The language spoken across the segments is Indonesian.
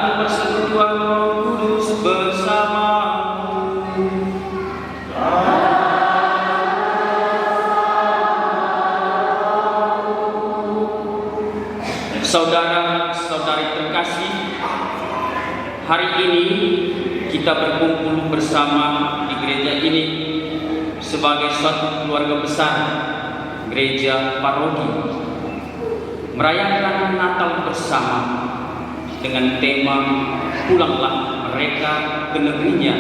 dan persekutuan Roh Kudus bersama. Saudara-saudari terkasih, hari ini kita berkumpul bersama di gereja ini sebagai suatu keluarga besar gereja paroki, merayakan Natal bersama dengan tema "Pulanglah mereka ke negerinya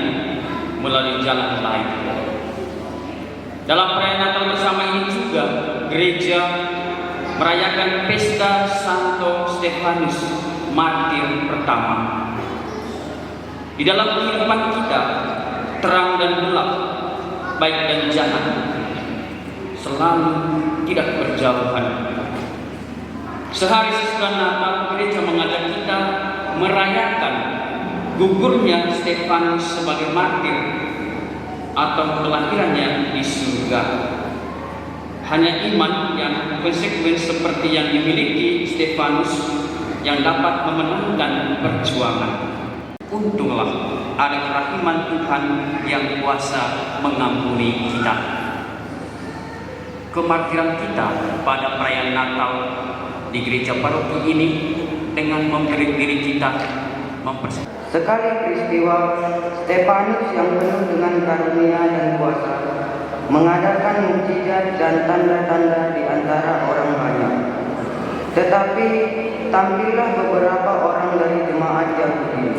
melalui jalan lain". Dalam perayaan Natal bersama ini juga gereja merayakan pesta Santo Stefanus, martir pertama. Di dalam kehidupan kita, terang dan gelap, baik dan jahat, selalu tidak berjauhan. Sehari sesudah Natal, gereja mengajak kita merayakan gugurnya Stefanus sebagai martir atau kelahirannya di surga. Hanya iman yang konsekuen seperti yang dimiliki Stefanus yang dapat memenangkan perjuangan. Untunglah ada kerahiman Tuhan yang kuasa mengampuni kita. Kemartiran kita pada perayaan Natal di gereja paroki ini dengan memberi diri kita mempersiapkan. Sekali peristiwa Stefanus yang penuh dengan karunia dan kuasa mengadakan mukjizat dan tanda-tanda di antara orang banyak. Tetapi tampillah beberapa orang dari jemaat Yahudi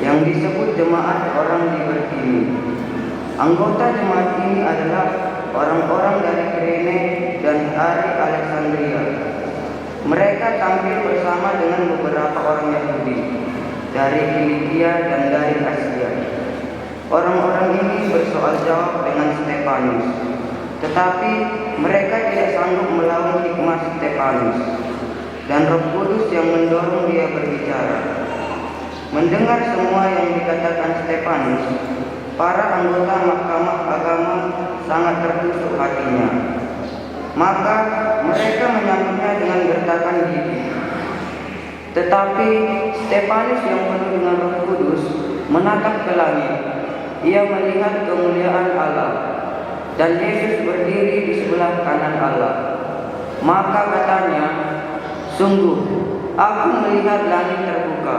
yang disebut jemaat orang Libertini. Anggota jemaat ini adalah orang-orang dari Kirene dan dari Alexandria. Mereka tampil bersama dengan beberapa orang Yahudi dari Kilikia dan dari Asia. Orang-orang ini bersoal jawab dengan Stefanus, tetapi mereka tidak sanggup melawan hikmat Stefanus, dan Roh Kudus yang mendorong dia berbicara. Mendengar semua yang dikatakan Stefanus, para anggota Mahkamah Agama sangat tertusuk hatinya. Maka mereka menyambutnya dengan gertakan gigi. Tetapi Stefanus yang penuh dengan Roh Kudus menatap ke langit. Ia melihat kemuliaan Allah dan Yesus berdiri di sebelah kanan Allah. Maka katanya, "Sungguh, aku melihat langit terbuka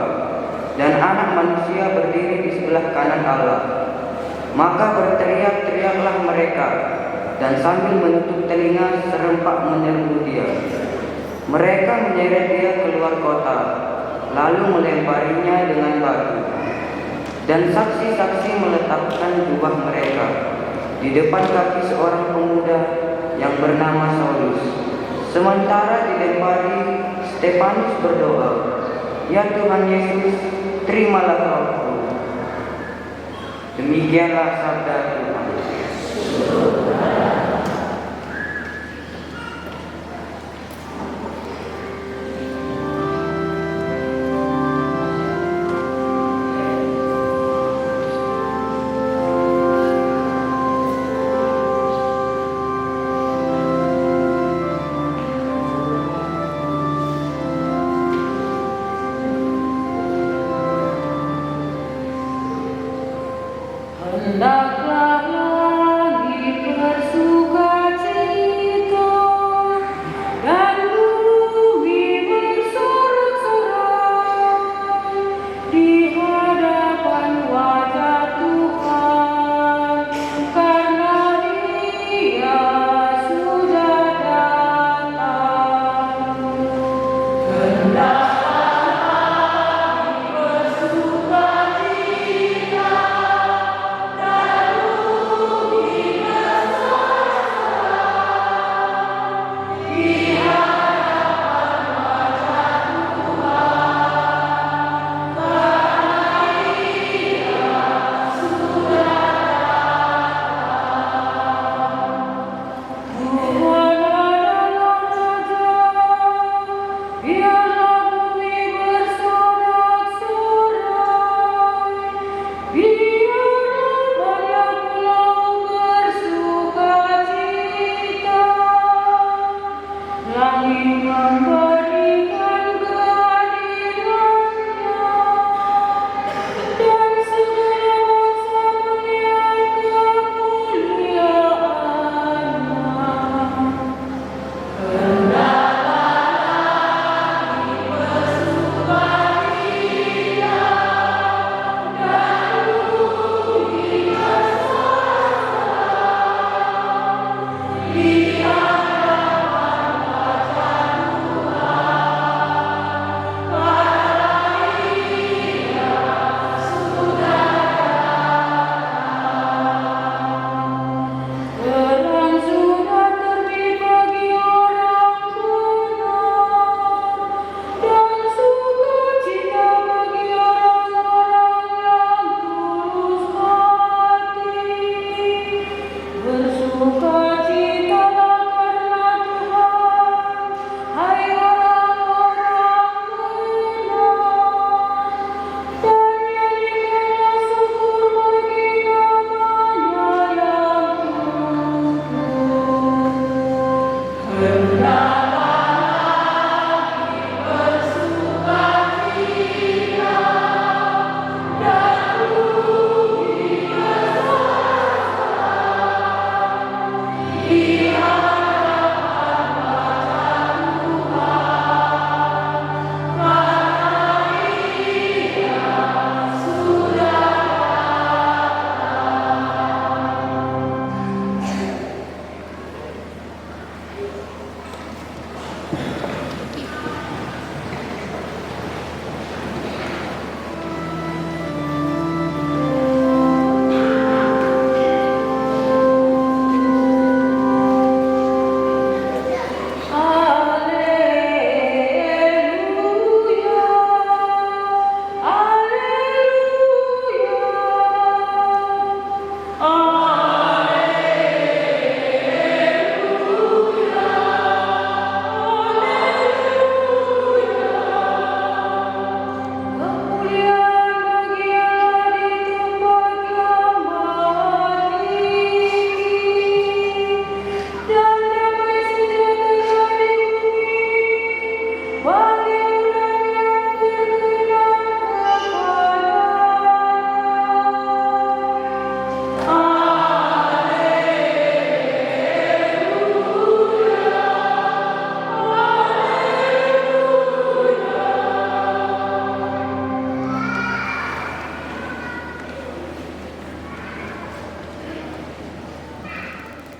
dan Anak Manusia berdiri di sebelah kanan Allah." Maka berteriak-teriaklah mereka dan sambil menutup telinga serempak menyerbu dia. Mereka menyeret dia keluar kota, lalu melemparinya dengan batu. Dan saksi-saksi meletakkan jubah mereka di depan kaki seorang pemuda yang bernama Saulus. Sementara dilempari, Stefanus berdoa, "Ya Tuhan Yesus, terimalah rohku." Demikianlah sabda Tuhan. Hendaklah langit bersukacita dan bumi bersorak-sorai di hadapan wajah Tuhan, karena Ia sudah datang. Hendaklah langit bersukacita dan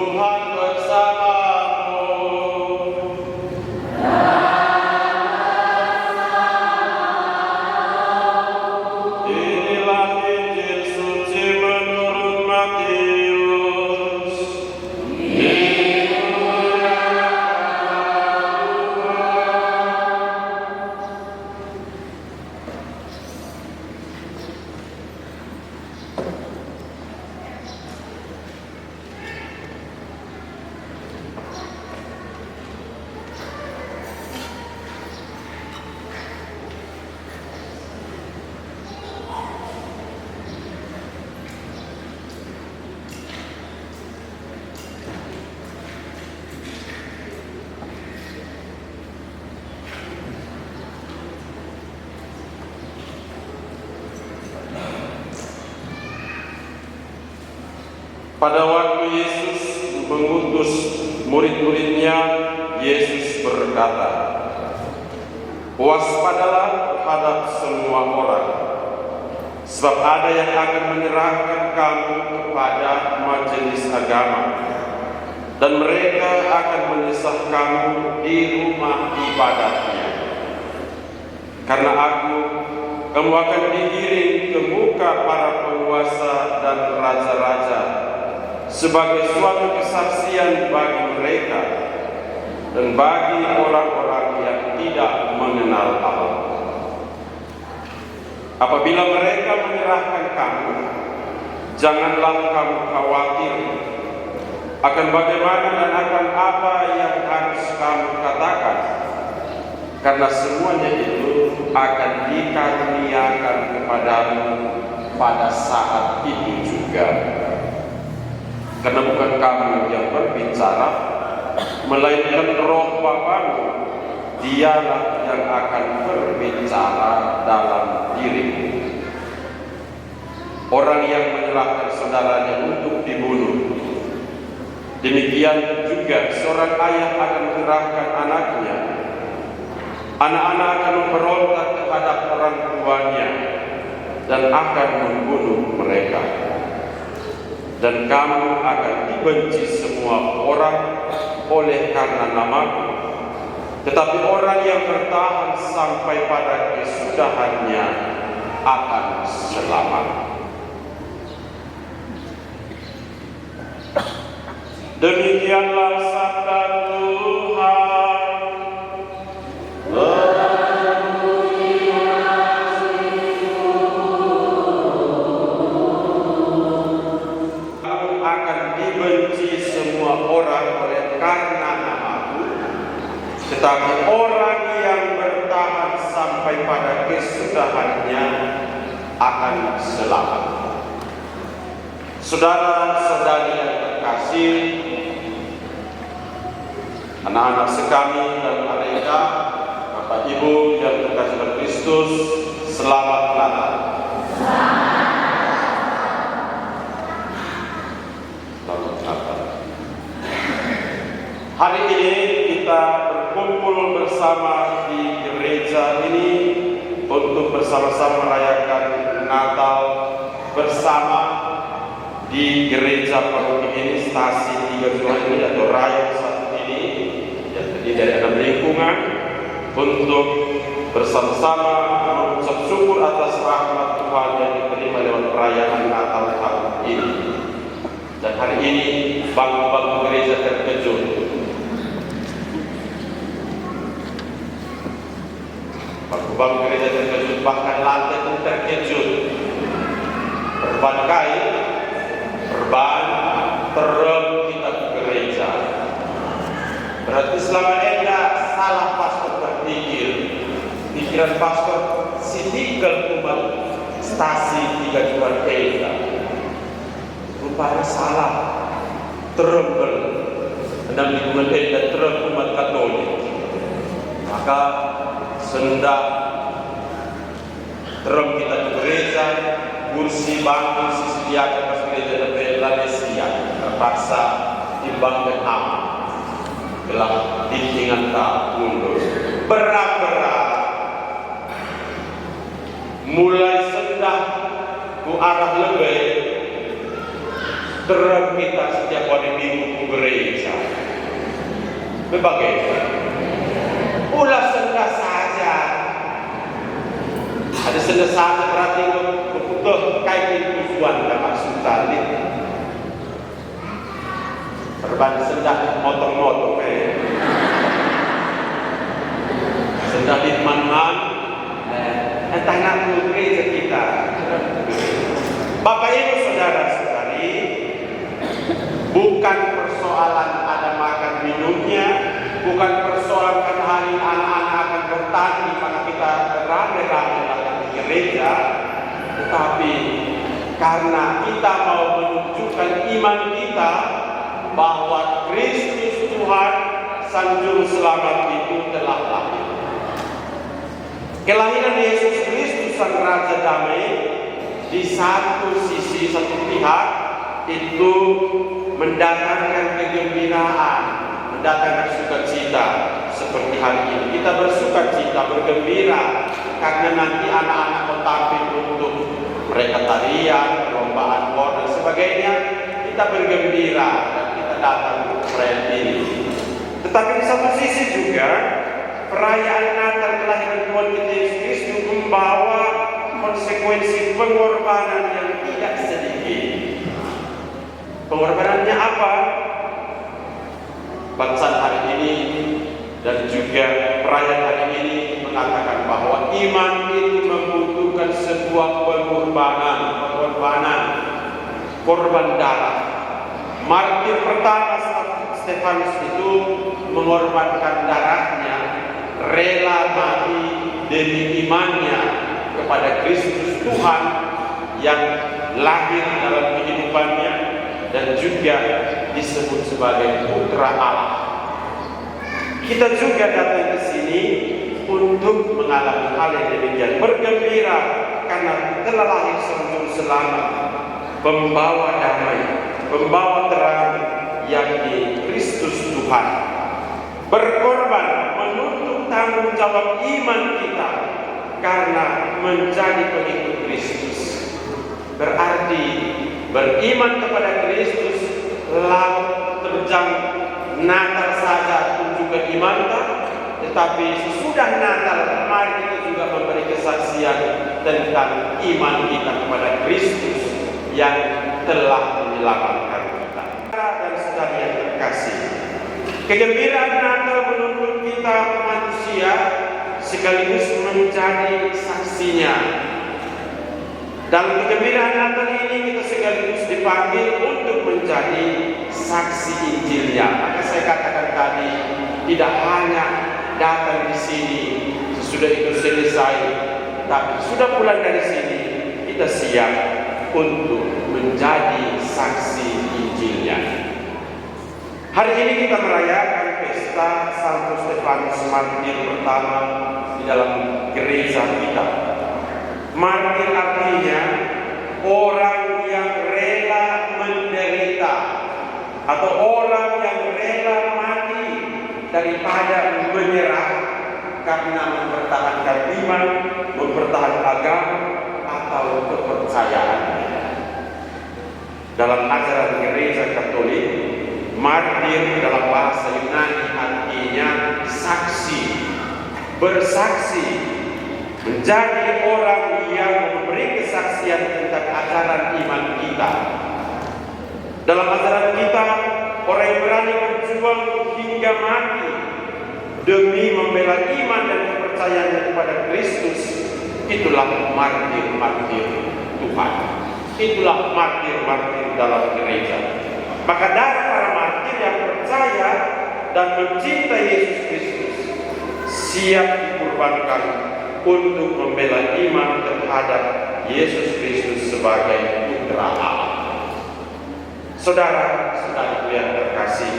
Tuhan bersamamu. Inilah Injil suci menurut Matius. Pada waktu Yesus mengutus murid-muridnya, Yesus berkata, "Waspadalah terhadap semua orang, sebab ada yang akan menyerahkan kamu kepada majelis agama, dan mereka akan menyesah kamu di rumah ibadatnya. Karena kamu akan digiring ke muka para penguasa dan raja-raja sebagai suatu kesaksian bagi mereka dan bagi orang-orang yang tidak mengenal Allah. Apabila mereka menyerahkan kamu, janganlah kamu khawatir akan bagaimana dan akan apa yang harus kamu katakan, karena semuanya itu akan dikaruniakan kepadamu pada saat itu juga. Karena bukan kamu yang berbicara, melainkan Roh Bapamu, Dialah yang akan berbicara dalam dirimu. Orang yang menyerahkan saudaranya untuk dibunuh, demikian juga seorang ayah akan menyerahkan anaknya. Anak-anak akan memberontak terhadap orang tuanya dan akan membunuh mereka. Dan kamu akan dibenci semua orang oleh karena namaku, tetapi orang yang bertahan sampai pada kesudahannya akan selamat." Demikianlah sabda Tuhan. Orang oleh karena namaku, tetapi orang yang bertahan sampai pada kesudahannya akan selamat. Saudara-saudari yang terkasih, anak-anak sekami dan mereka, Bapak Ibu yang terkasih dalam Kristus, selamat Natal. Hari ini kita berkumpul bersama di gereja ini untuk bersama-sama merayakan Natal bersama di gereja paroki ini, stasi 3 Jumat ini atau rayon satu ini yang terdiri dari 6 lingkungan, untuk bersama-sama mengucap syukur atas rahmat Tuhan yang diterima lewat perayaan Natal tahun ini. Dan hari ini bangku-bangku gereja terkejut. Bangku gereja terkejut, bahkan lantai pun terkejut. Berbagai perban terem kita ke gereja. Berarti selama ini salah pastor berpikir. Pikiran pastor sitikal umat stasi 3 Jumat Elda. Rupanya salah. Terembel 6 lingkungan Elda terem umat Katolik. Maka sendak terem kita di gereja, kursi bangku disediakan pas gereja dan Lanesia terpaksa timbangkan aman, gelap dindingan tak mundur, berat-berat, mulai sendak ku arah lebih, Terus kita setiap hari minggu gereja. Bagaimana? Ulah sendah saja. Ada sendah saja berarti butuh kain tujuan dan maksud tadi. Berbanding sendah motong-motong sendah di man-man entah nak gereja kita. Bapak Ibu saudara-saudari, bukan persoalan ada makan minumnya, bukan persoalan kan hari anak-anak akan bertani maka kita rame-rame datang di gereja, tetapi karena kita mau menunjukkan iman kita bahwa Kristus Tuhan Sang Juru Selamat itu telah lahir. Kelahiran Yesus Kristus Sang Raja Damai di satu sisi, satu pihak itu mendatangkan kegembiraan, mendatangkan sukacita. Seperti hari ini kita bersukacita, bergembira karena nanti anak-anak mau tampil untuk mereka tarian, perlombaan war dan sebagainya. Kita bergembira dan kita datang untuk perayaan ini. Tetapi di satu sisi juga perayaan Natal kelahiran Tuhan kita Yesus Kristus membawa konsekuensi pengorbanan yang tidak sedikit. Pengorbanannya apa? Bacaan hari ini dan juga perayaan hari ini mengatakan bahwa iman itu membutuhkan sebuah pengorbanan, korban darah. Martir pertama Stefanus itu mengorbankan darahnya, rela mati demi imannya kepada Kristus Tuhan yang lahir dalam kehidupannya dan juga disebut sebagai putra Allah. Kita juga datang ke sini untuk mengalami hal yang demikian, bergembira karena telah lahir Sang Juru Selamat, pembawa damai, pembawa terang, yakni Kristus Tuhan. Berkorban menuntut tanggung jawab iman kita karena menjadi pengikut Kristus. Berarti beriman kepada Kristus lalu terjang Natal saja tunjukkan iman, tetapi sesudah Natal mari kita juga memberi kesaksian tentang iman kita kepada Kristus yang telah menyelamatkan kita. Dan saudara yang terkasih, kegembiraan Natal menuntut kita manusia sekaligus menjadi saksinya. Dalam kegembiraan Natal ini kita sekaligus dipanggil untuk menjadi saksi Injilnya. Maka saya katakan tadi, tidak hanya datang di sini sesudah itu selesai, tapi sudah pulang dari sini kita siap untuk menjadi saksi Injilnya. Hari ini kita merayakan pesta Santo Stefanus Martir pertama di dalam gereja kita. Martir artinya orang yang rela menderita atau orang yang rela mati daripada menyerah karena mempertahankan iman, mempertahankan agama atau kepercayaan. Dalam ajaran gereja Katolik, martir dalam bahasa Yunani artinya saksi, bersaksi, menjadi orang yang memberi kesaksian tentang ajaran iman kita. Dalam ajaran kita, orang yang berani berjuang hingga mati demi membela iman dan kepercayaannya kepada Kristus, itulah martir-martir Tuhan. Itulah martir-martir dalam gereja. Maka darah para martir yang percaya dan mencintai Yesus Kristus siap dikorbankan untuk membela iman terhadap Yesus Kristus sebagai putra Allah. Saudara-saudari yang terkasih,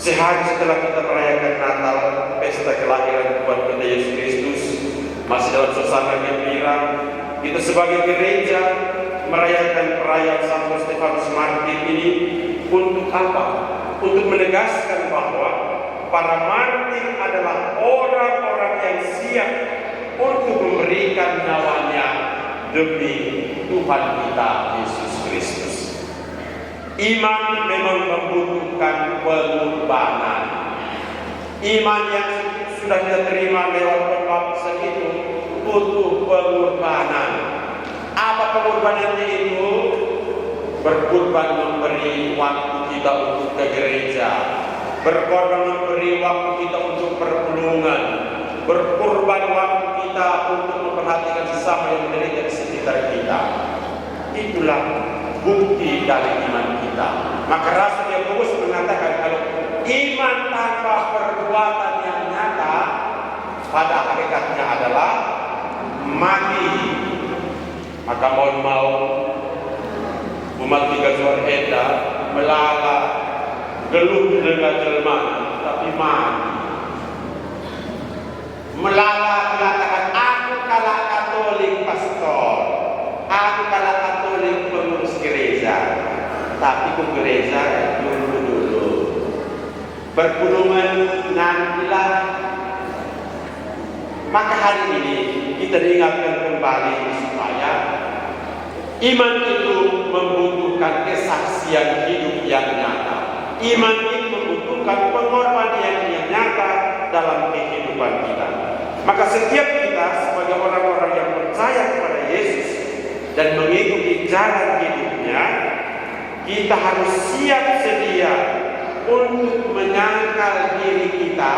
sehari setelah kita merayakan Natal, pesta kelahiran Tuhan kita Yesus Kristus, masih dalam suasana gembira, kita sebagai gereja merayakan perayaan Santo Stefanus Martir ini untuk apa? Untuk menegaskan bahwa para martir adalah orang-orang yang siap untuk memberikan nyawanya demi Tuhan kita Yesus Kristus. Iman memang membutuhkan pengorbanan. Iman yang sudah kita terima lewat pembaptisan itu butuh pengorbanan. Apa pengorbanannya itu? Berkorban memberi waktu kita untuk ke gereja, berkorban memberi waktu kita untuk perpulungan, berkorban waktu kita untuk memperhatikan sesama yang menderita di sekitar kita. Itulah bukti dari iman kita. Maka Rasul Yakobus mengatakan kalau iman tanpa perbuatan yang nyata pada hakikatnya adalah mati. Maka mohon mau umat tiga suara eda melala geluh dengan jelma tapi mati. Melala mengatakan aku kalah Katolik pastor, aku kalah Katolik pengurus gereja, tapi ke gereja dulu berpulungan nantilah. Maka hari ini kita diingatkan kembali supaya iman itu membutuhkan kesaksian hidup yang nyata. Iman itu membutuhkan pengorbanan yang nyata dalam kehidupan kita. Maka setiap kita sebagai orang-orang yang percaya kepada Yesus dan mengikuti jalan hidupnya, kita harus siap sedia untuk menyangkal diri kita.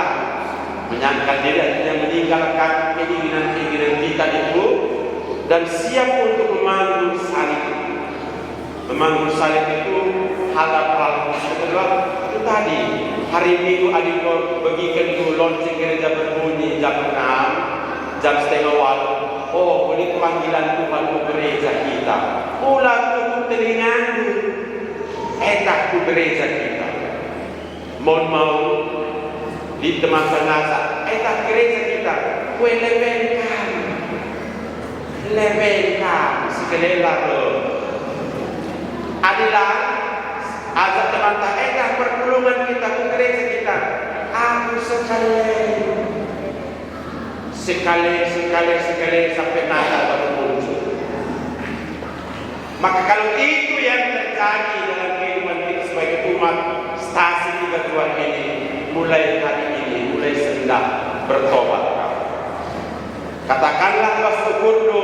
Menyangkal diri artinya meninggalkan keinginan-keinginan kita itu dan siap untuk memanggul salib. Memanggul salib itu hal-hal kedua itu tadi. Hari Minggu adikku bagikan itu lonceng gereja berbunyi jam 6, jam setengah walu. Oh, ini panggilan Tuhan ke gereja kita. Ulah tutup telingamu. Etak ke gereja kita. Mohon mau di teman sengaja. Etak gereja kita. Kue lebihkan sekelela lo. Adalah ajak teman tak enak perpulungan kita ke gereja kita. Aku sekali sampai Natal baru muncul. Maka kalau itu yang terjadi dalam kehidupan kita sebagai umat stasi 32 ini, mulai hari ini, mulai sudah bertobat. Katakanlah Pastor Kurdo,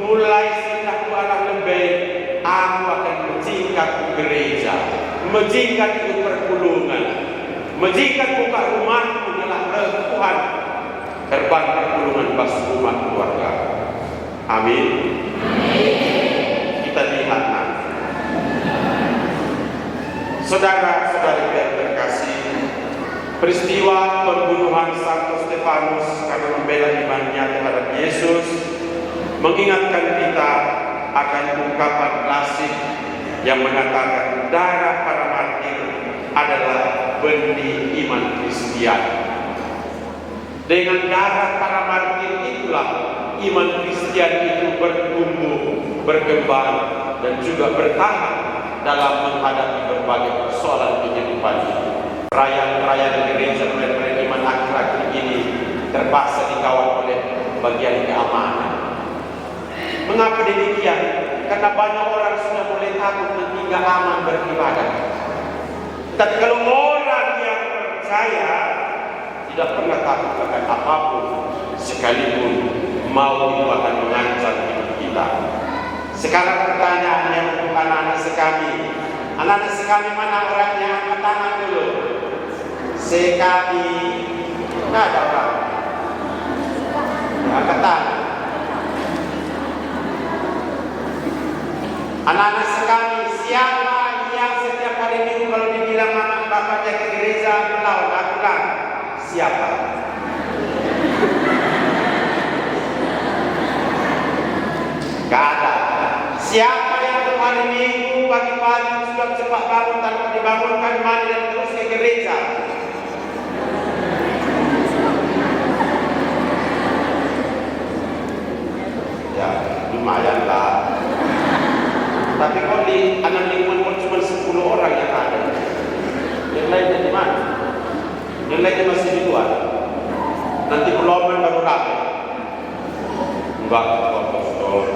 mulai sudah anak lebih, aku akan menjingkat ke gereja, menjingkat ke perpulungan, menjingkat buka rumahku dalam Tuhan, terbang perpulungan pas rumah keluarga. Amin. Kita lihat nanti. Saudara-saudari yang terkasih, peristiwa pembunuhan Santo Stefanus karena membela imannya terhadap Yesus mengingatkan kita akan ungkapan klasik yang mengatakan darah para martir adalah benih iman Kristian. Dengan darah para martir itulah iman Kristian itu bertumbuh, berkembang dan juga bertahan dalam menghadapi berbagai persoalan kehidupan ini. Perayaan gereja mulai iman akhir-akhir ini terpaksa dikawal oleh bagian keamanan. Mengapa demikian? Karena banyak orang sudah mulai takut dan tidak aman beribadah. Tapi kalau orang yang percaya tidak pernah takut akan apapun, sekalipun mau itu akan mengancam hidup kita. Sekarang pertanyaannya untuk anak-anak sekami. Anak-anak sekami mana orangnya? Angkat tangan dulu. Sekami. Tidak ada orang. Angkat tangan. Anak-anak sekami, siapa yang setiap hari Minggu kalau dibilang anak bapaknya ke gereja melawan aturan? Siapa? Gak ada. Siapa yang setiap hari Minggu pagi-pagi sudah cepat bangun tanpa dibangunkan mandi dan terus ke gereja? Ya, lumayan lah. Tapi kalau di anak lingkungan cuma 10 orang yang ada, yang lainnya di mana? Yang lainnya masih di luar. Nanti perlombaan baru ramai. Enggak, Pastor.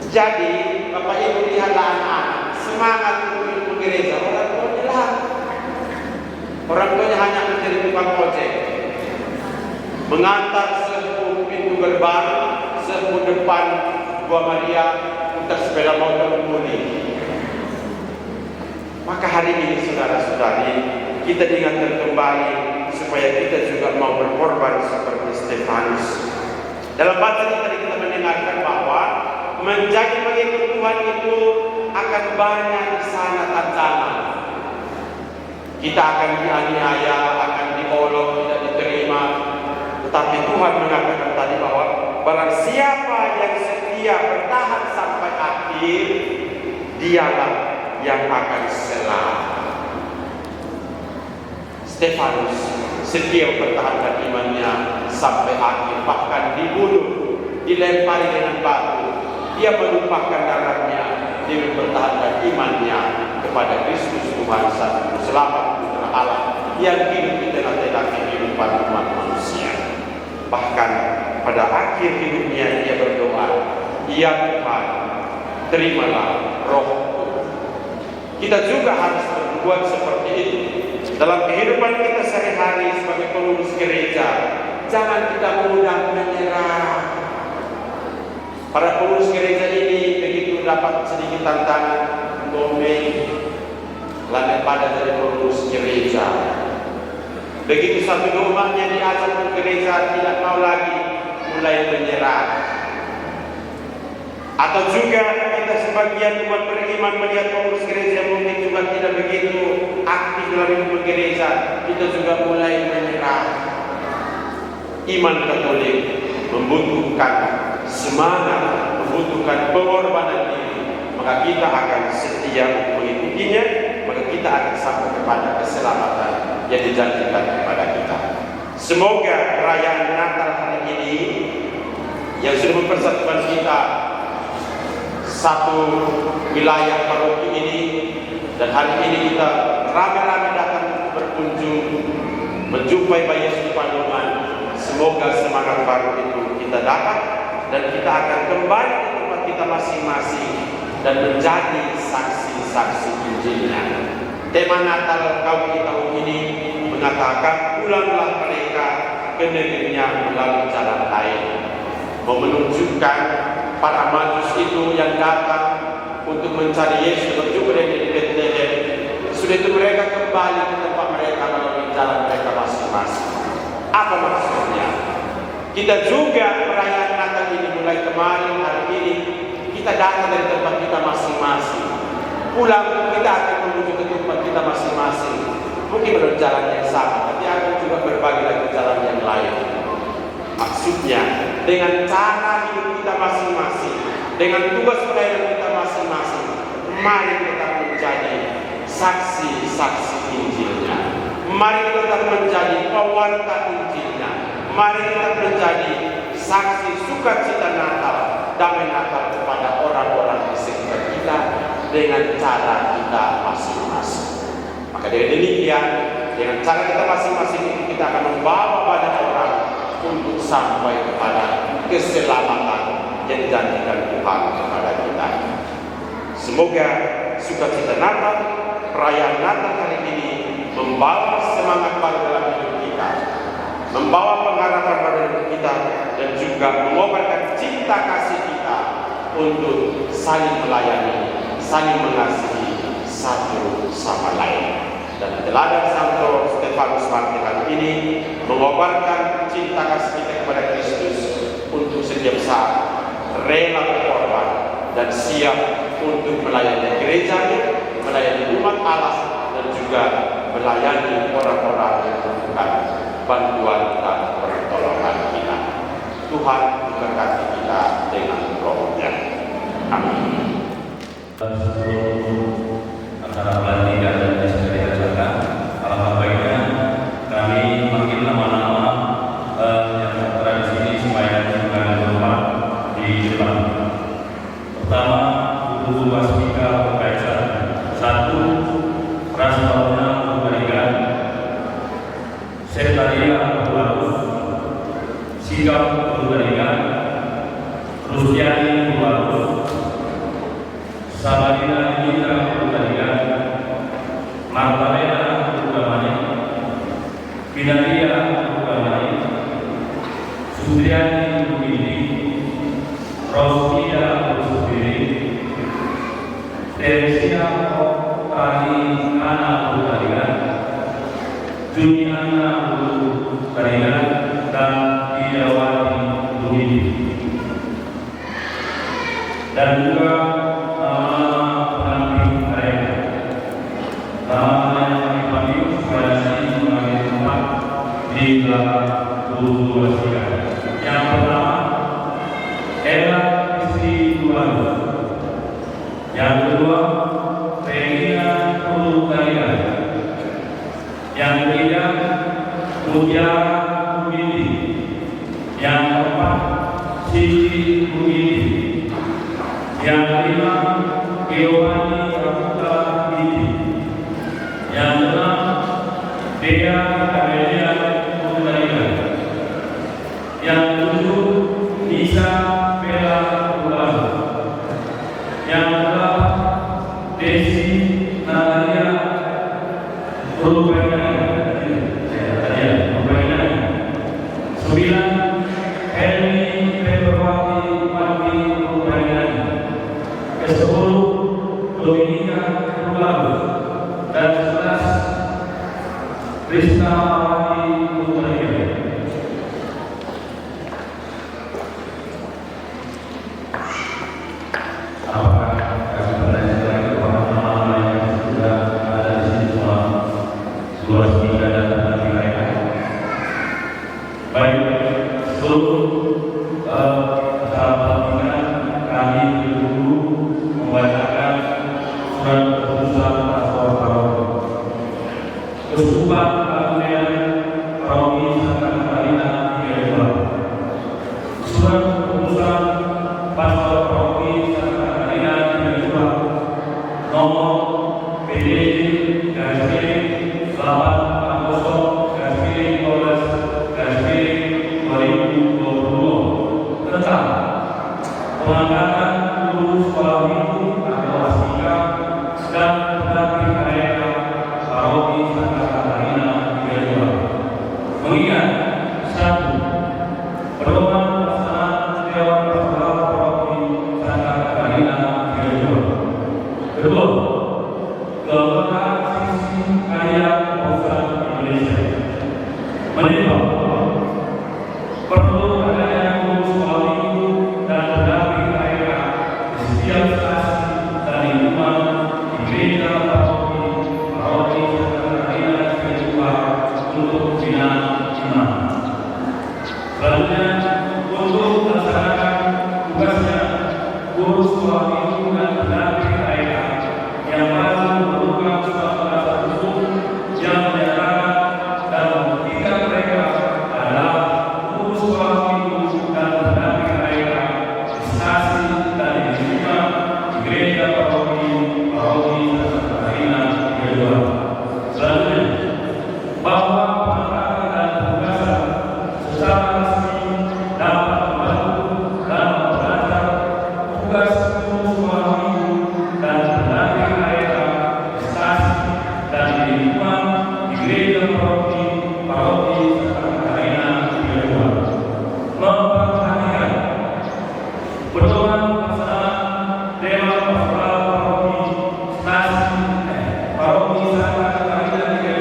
Jadi Bapak Ibu lihatlah anak-anak, semangat untuk ikut gereja, orang tuanya lah. Orang tuanya hanya menjadi tukang ojek, mengantar sepuh pintu gerbang, sepuh depan Gua Maria, putar sepeda motor kembali. Maka hari ini saudara-saudari, kita diingatkan kembali supaya kita juga mau berkorban seperti Stefanus. Dalam bacaan tadi kita mendengarkan bahwa menjadi pengikut Tuhan itu akan banyak di sana tantangan. Kita akan dianiaya, akan diolok, tidak diterima. Tetapi Tuhan mengatakan tadi bahwa barang siapa yang setia bertahan sampai akhir, dialah yang akan selamat. Stefanus setia bertahankan imannya sampai akhir, bahkan dibunuh, dilempari dengan batu. Dia menumpahkan darahnya demi mempertahankan imannya kepada Kristus Tuhan Sang Juru Selamat Putra Allah yang hidup di tengah-tengah kehidupan umat manusia. Bahkan pada akhir hidupnya dia berdoa, "Ya Tuhan, terimalah rohku." Kita juga harus berbuat seperti itu dalam kehidupan kita sehari-hari sebagai pengurus gereja. Jangan kita mudah menyerah. Para pengurus gereja ini begitu dapat sedikit tantangan, ngomel, lantai pada dari pengurus gereja. Begitu satu rumahnya diajak ke gereja, tidak mau lagi, mulai menyerah. Atau juga kita sebagian umat beriman melihat pengurus gereja mungkin juga tidak begitu aktif dalam hidup gereja, kita juga mulai menyerah. Iman Katolik membutuhkan semangat, membutuhkan pengorbanan diri, maka kita akan setia mengikutinya, maka kita akan sampai kepada keselamatan yang dijanjikan kepada kita. Semoga perayaan Natal hari ini yang sudah mempersatukan kita satu wilayah paroki ini, dan hari ini kita ramai-ramai datang berkunjung menjumpai Bayi Yesus di Pandungan. Semoga semangat baru itu kita dapat dan kita akan kembali ke tempat kita masing-masing dan menjadi saksi-saksi Injilnya. Tema Natal kali tahun ini mengatakan, "Pulanglah mereka ke negerinya melalui jalan lain." Menunjukkan para majus itu yang datang untuk mencari Yesus berjumpa di Bethlehem. Sudah itu mereka kembali ke tempat mereka melalui jalan mereka masing-masing. Apa maksudnya? Kita juga perayaan Natal ini mulai kemarin, hari ini kita datang dari tempat kita masing-masing. Pulang kita akan menuju ke tempat kita masing-masing. Mungkin melalui jalan yang sama, tapi akan juga berbagi lagi jalan yang lain. Maksudnya, dengan cara hidup kita masing-masing, dengan tugas pelayanan kita masing-masing, mari kita menjadi saksi-saksi Injilnya. Mari kita menjadi pewarta Injilnya. Mari kita menjadi saksi sukacita Natal, damai Natal kepada orang-orang di sekitar kita dengan cara kita masing-masing. Maka dengan demikian, dengan cara kita masing-masing itu kita akan membawa banyak orang untuk sampai kepada keselamatan yang dijanjikan Tuhan kepada kita. Semoga sukacita Natal, perayaan Natal hari ini membawa semangat baru dalam hidup kita, membawa pengharapan pada hidup kita, dan juga mengobarkan cinta kasih kita untuk saling melayani, saling mengasihi satu sama lain. Dan teladan Santo Stefanus Martir hari ini mengobarkan cinta kasih kita kepada Kristus untuk setiap saat rela berkorban dan siap untuk melayani gerejanya, melayani umat Allah, dan juga melayani orang-orang yang membutuhkan bantuan dan pertolongan kita. Tuhan memberkati kita dengan roh-Nya. Amin. Acara pelantikan dan disediakan. Alangkah baiknya kami makin nama-nama yang berada di sini supaya juga bermanfaat di depan. Pertama, Ibu Waspika Pekaisar. 1. Prasmauna Pemberikan, Setaria Pembarus, Sikap Pemberikan, Rustiani Pembarus, Sabarina Indra Pemberikan, Magdalena Ugamani, Binaria Ugamani, Sudriani Ugini, Roskia Usbiri, Teresia Okani Ana Utarigan, Juniana Utarigan, dan Idawati Ugini. Dan juga pendamping mereka. Nama yang kami berhasil mengambil tempat di belakang dua sidang. Yang pertama, Ella istri Tuhan. Yang kedua, Regina Purukarian. Yang ketiga, Mutiara Bugini. Yang keempat, Siti Bugini. Yang kelima, Giovanni Raputa Bidi. Yang keenam, Dea Kamelia Putarian. Yang ketujuh, Nisa Bella Ulang. Yang ke-8, Desi Natalia Purukarian. 9, Helmi Peperwati Pati Purukarian. Ke-10, Dominika Pulau. Dan 11, Krishna Pati Purukarian. Apakah kami belajar kepada nama-nama yang sudah ada di sini semua? Luas tiga dan tetapi mereka. Baik, seluruh sahabat kami dulu membacakan surat keputusan pastor Paroki. Kesukupan Kabupaten Paroki Santa Katarina Tiga. Surat keputusan pastor Paroki Santa Katarina Tiga nomor PDJ /840/12/2022 tentang pengangkatan guru sekolah minggu atau asika dan pendamping mereka Paroki Santa Katarina Tiga. Mengingat 1. Pedoman pelaksanaan Dewan Pastoral Paroki Santa Katarina Tiga. 2. Kelembagaan sisi karya pusat Indonesia menimbang perlu adanya guru sekolah minggu dan pendamping mereka di setiap stasiun dan lingkungan di gereja Paroki Santa Katarina Tiga untuk binaan iman. Selanjutnya, untuk melaksanakan tugasnya guru sekolah minggu dan pendamping mereka yang baru memerlukan surat khusus yang menyatakan dan membuktikan mereka adalah guru sekolah minggu dan pendamping mereka di stasi dan di lingkungan di gereja Paroki Santa Katarina Tiga. Selanjutnya, bahwa pengangkatan dan penugasan secara resmi dapat membantu dan memperlancar tugas guru sekolah minggu dan pendamping mereka di stasi dan di lingkungan di gereja Paroki Santa Katarina Tiga. Memperhatikan pedoman pelaksanaan Dewan Pastoral Paroki Santa Katarina Tiga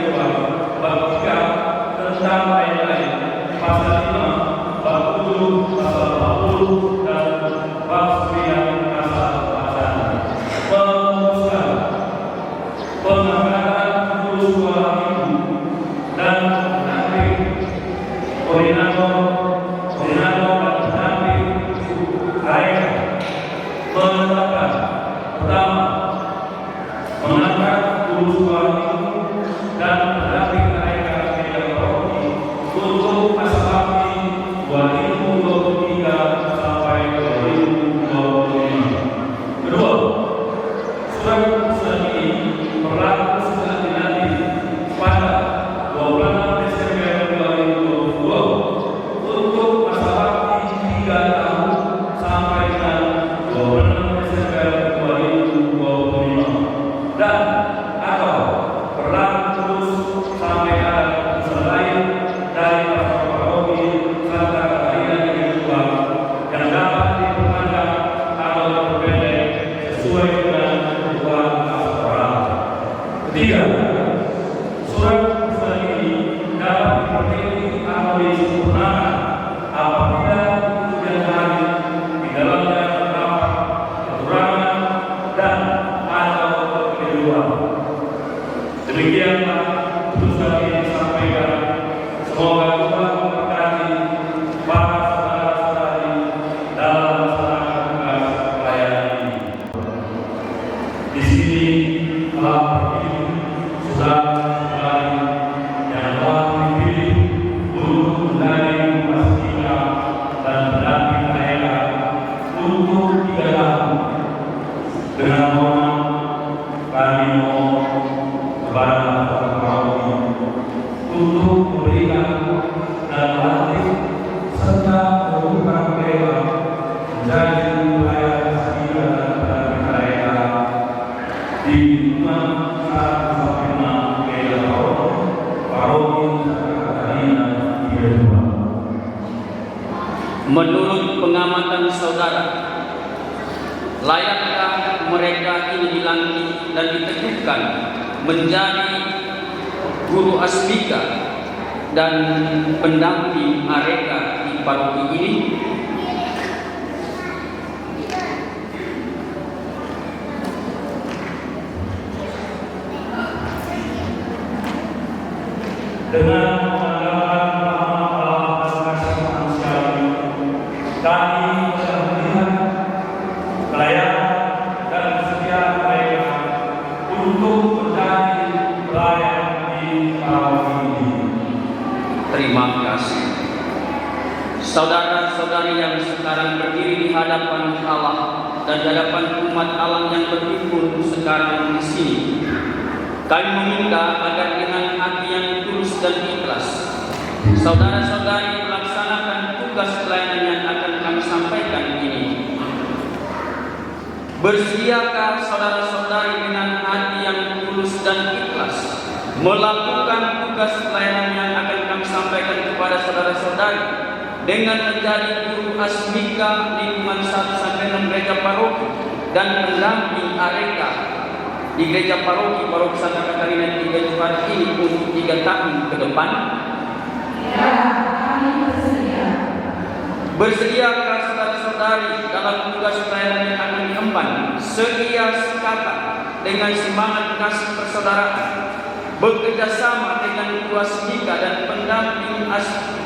bab 3 tentang lain-lain, pasal 5, bab 7, pasal 40 dan bab 9 pasal 4. Memutuskan pengangkatan guru sekolah minggu dan pendamping koordinator dan pendamping mereka menetapkan: pertama, mengangkat guru sekolah minggu dan pendamping mereka di Paroki untuk masa bakti 2023 sampai 2025. Kedua, surat keputusan ini berlaku sudah dilantik pada 26 Desember 2022 untuk masa bakti 3 tahun sampai dengan 26 Desember 2025 dan atau sesuai dengan kebutuhan pastoral. Ketiga, surat keputusan ini dapat diperbagi atau disempurnakan apabila kemudian hari di dalamnya terdapat kekurangan dan atau kekeliruan. Demikianlah keputusan ini disampaikan. Semoga Tuhan memberkati para saudara-saudari dalam melaksanakan tugas pelayanan ini. Di sini telah berdiri saudara-saudari yang telah dipilih untuk menjadi pastinya dan pendamping mereka untuk 3 tahun. Dengan mohon kami mohon kepada Tuhan Maha untuk memberikan dan melatih serta membuka mereka menjadi pelayan pastinya dan pendamping mereka di lingkungan Sarjana Medan Paroki Katarina di Kedua. Menurut pengamatan saudara, layakkah mereka ini dilantik dan diteguhkan menjadi guru asmika dan pendamping areka di paroki ini? Dengan mengandalkan alam dan kasih manusiawi, kami telah melihat pelayanan dan kesetiaan mereka untuk menjadi pelayan di paroki ini. Terima kasih. Saudara-saudari yang sekarang berdiri di hadapan Allah dan di hadapan umat Allah yang berkumpul sekarang di sini, kami meminta agar dengan hati yang tulus dan ikhlas, saudara-saudari melaksanakan tugas pelayanan yang akan kami sampaikan ini. Bersediakah saudara-saudari dengan hati yang tulus dan ikhlas melakukan tugas pelayanan yang akan kami sampaikan kepada saudara-saudari dengan menjadi guru asmika lingkungan 1-6 gereja paroki dan pendamping areka di gereja paroki Santa Katarina di Kedua ini untuk 3 tahun ke depan? Ya, kami bersedia. Bersediakah saudara-saudari dalam tugas pelayanan yang akan diemban setia sekata dengan semangat kasih persaudaraan, bekerja sama dengan guru asmika dan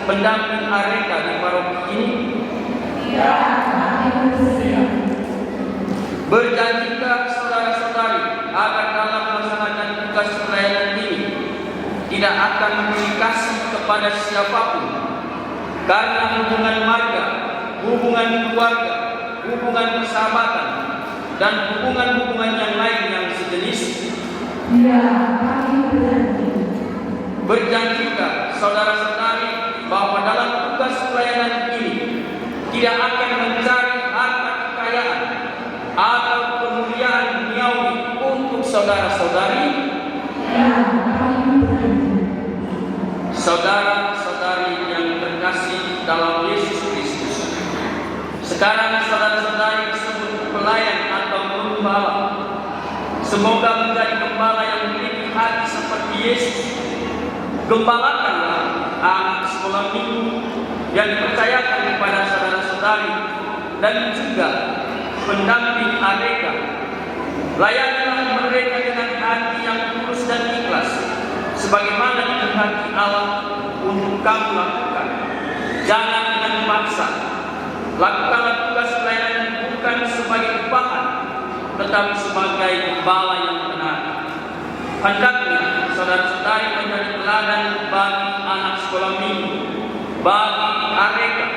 pendamping areka di paroki ini? Ya, kami bersedia. Berjanjikah saudara-saudari agar dalam melaksanakan tugas pelayanan ini tidak akan memberi kasih kepada siapapun karena hubungan marga, hubungan keluarga, hubungan persahabatan, dan hubungan-hubungan yang lain yang sejenis? Ya, kami berjanji. Berjanjikah saudara-saudari bahwa dalam tugas pelayanan ini tidak akan mencari harta kekayaan atau kemuliaan duniawi untuk saudara-saudari? Ya, kami berjanji. Saudara-saudari yang terkasih dalam Yesus Kristus, sekarang saudara-saudari disebut pelayan atau gembala. Semoga menjadi gembala yang memiliki hati seperti Yesus. Gembalakanlah anak sekolah minggu yang dipercayakan kepada saudara-saudari dan juga pendamping areka. Layanilah mereka dengan hati yang tulus dan ikhlas, sebagaimana dikehendaki Allah untuk kamu lakukan. Jangan dengan memaksa. Lakukanlah tugas pelayanan bukan sebagai upah, tetapi sebagai gembala yang benar. Hendaknya saudara-saudari menjadi teladan bagi anak sekolah minggu, bagi areka.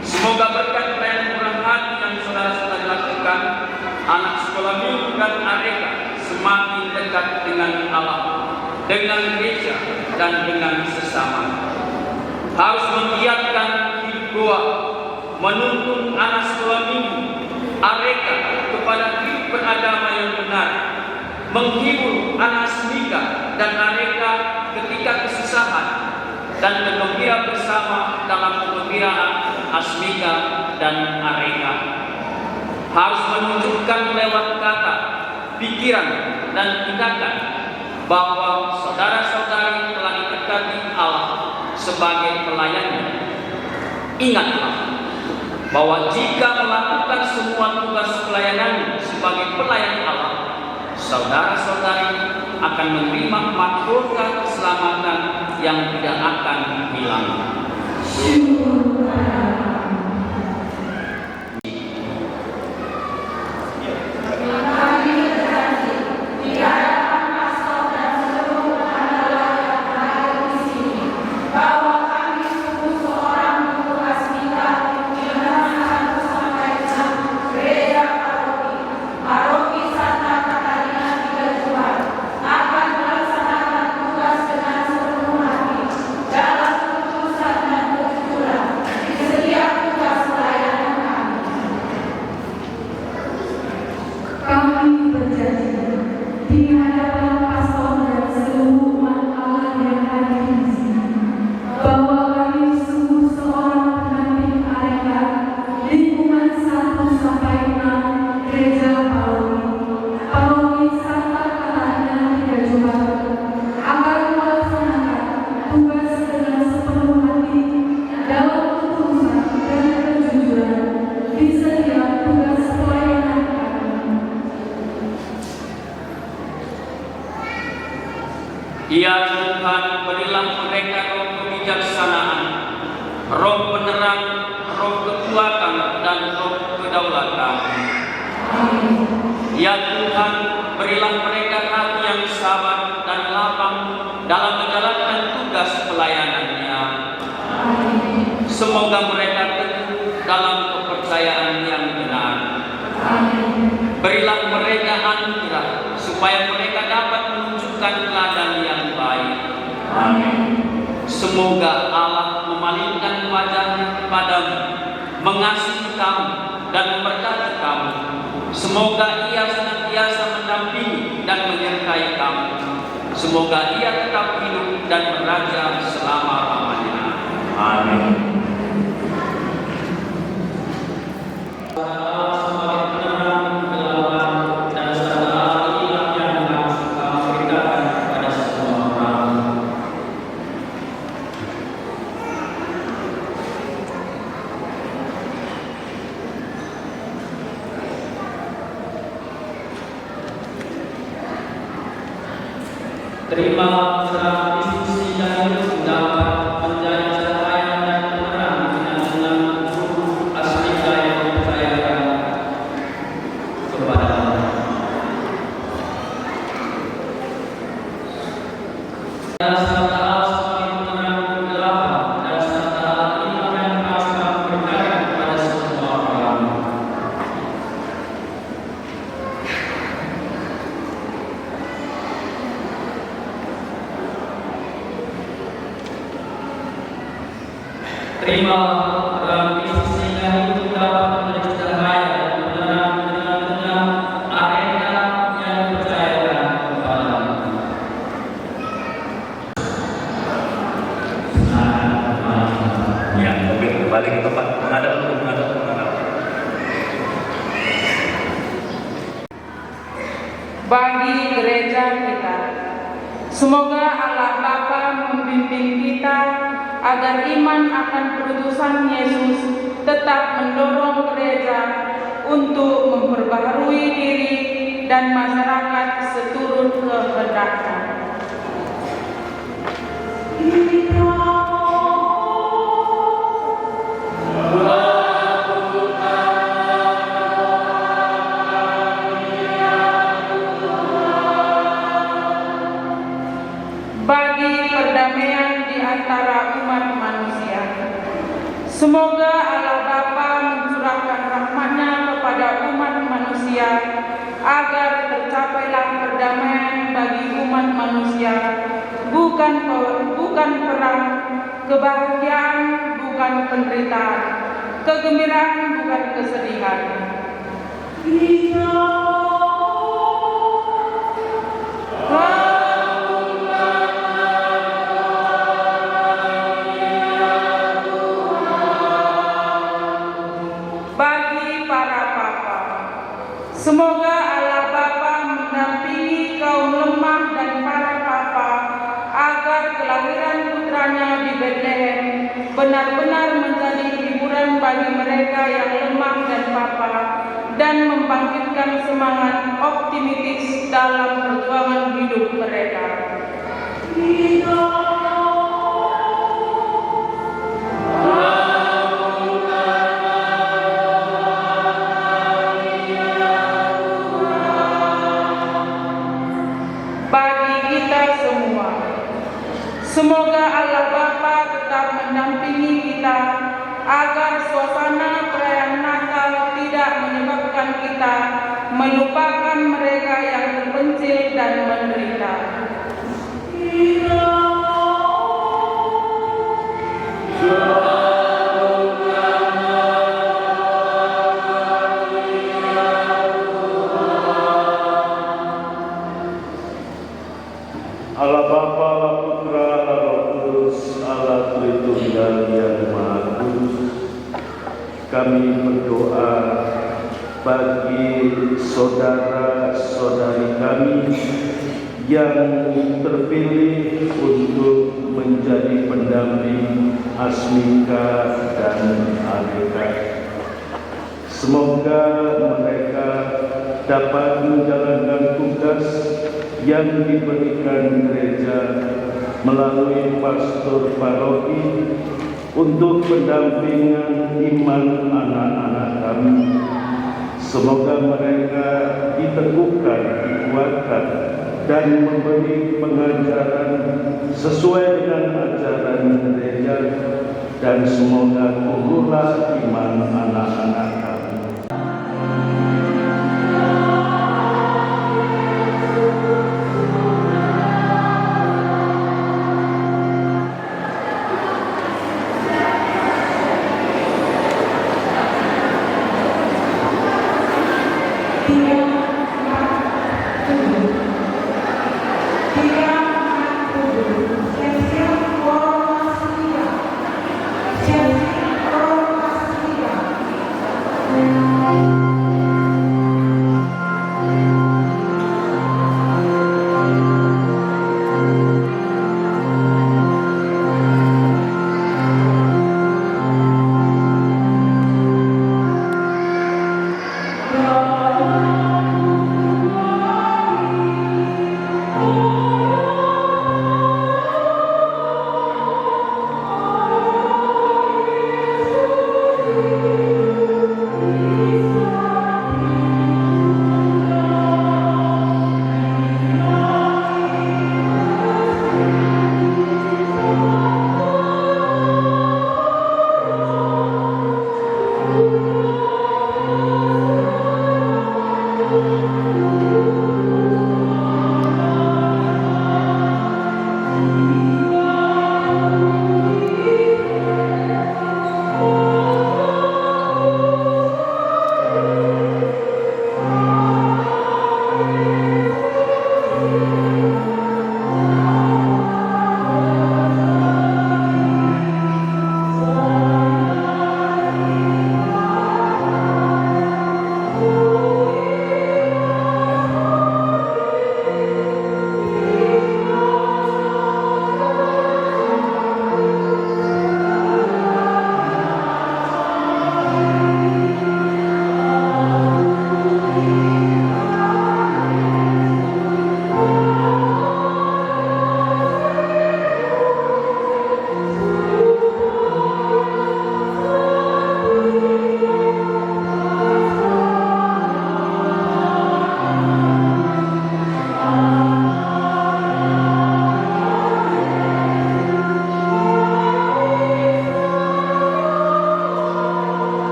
Semoga berkat pelayanan murah hati yang saudara-saudari lakukan, anak sekolah minggu dan areka semakin dekat dengan Allah, dengan gereja, dan dengan sesama. Harus menggiatkan hidup doa, menuntun anak sekolah minggu, areka kepada hidup beragama yang benar, menghibur anak asmika dan areka ketika kesusahan, dan bergembira bersama dalam kegembiraan asmika dan areka. harus menunjukkan lewat kata, pikiran, dan tindakan bahwa saudara-saudari telah didekati Allah sebagai pelayannya. Ingatlah bahwa jika melakukan semua tugas pelayanan sebagai pelayan Allah, saudara-saudari akan menerima mahkota keselamatan yang tidak akan hilang. Syukur kepada Allah. Kami berjanji di hadapan pastor dan seluruh adalah yang hadir di sini bahwa kami sungguh seorang guru asmita dengan 1 sampai 6 gereja paroki Santa Katarina Tiga akan melaksanakan tugas dengan sepenuh hati dalam ketulusan dan kejujuran di setiap tugas pelayanan kami. Kami berjanji di hadapan pastor dan seluruh umat Allah yang hadir di sini bahwa kami sungguh seorang pendamping AREKA lingkungan 1 sampai 6 gereja paroki Santa Katarina Tiga akan melaksanakan tugas dengan sepenuh hati dalam ketulusan dan kejujuran di setiap tugas pelayanan kami. Ya Tuhan, berilah mereka roh kebijaksanaan, roh penerang, roh kekuatan, dan roh kedaulatan. Ya Tuhan, berilah mereka hati yang sabar dan lapang dalam menjalankan tugas pelayanannya. Semoga mereka teguh dalam kepercayaan yang benar. Berilah mereka anugerah supaya mereka dapat menunjukkan teladan yang baik. Semoga Allah memalingkan wajahnya kepadamu, mengasihi kamu, dan memberkati kamu. Semoga Ia senantiasa mendampingi dan menyertai kamu. Semoga Ia tetap hidup dan beraja selama-lamanya. Amin. Terima serah institusi dan dapat menjadi cahaya dan penerang dengan jalan guru asmita yang dipercayakan kepada Allah. Dan serta sebagai penerang kegelapan dan serta iman yang akan berkarya kepada semua orang. Terima peran institusi yang itu dapat menjadi cahaya dan penerang dengan AREKA yang dipercayakan kepada. Ya, oke, balik ke tempat menghadap. Bagi gereja kita, semoga Allah Bapa membimbing kita agar iman akan perutusan Yesus tetap mendorong gereja untuk memperbaharui diri dan masyarakat seturut kehendaknya. Bagi perdamaian di antara umat manusia, semoga Allah Bapa mencurahkan rahmat-Nya kepada umat manusia agar tercapailah perdamaian bagi umat manusia, bukan perang, kebahagiaan bukan penderitaan, kegembiraan bukan kesedihan. Bagi para papa, Semoga Allah Bapa mendampingi kaum lemah dan para papa agar kelahiran putranya di Bethlehem benar-benar menjadi hiburan bagi mereka yang lemah dan papa dan membangkitkan semangat optimistis dalam perjuangan hidup mereka. Bagi kita semua, semoga Allah Bapa tetap mendampingi kita agar suasana perayaan Natal tidak menyebabkan kita melupakan mereka yang terpencil dan menderita. Allah Bapa, Allah Putra, Allah Roh Kudus, Allah Tritunggal yang Maha Kudus, kami berdoa bagi saudara-saudari kami yang terpilih untuk menjadi pendamping Asmika dan Aleka. Semoga mereka dapat menjalankan tugas yang diberikan gereja melalui pastor paroki untuk pendampingan iman anak-anak kami. Semoga mereka diteguhkan, dikuatkan, dan memberi pengajaran sesuai dengan ajaran gereja, dan semoga tumbuhlah iman anak-anak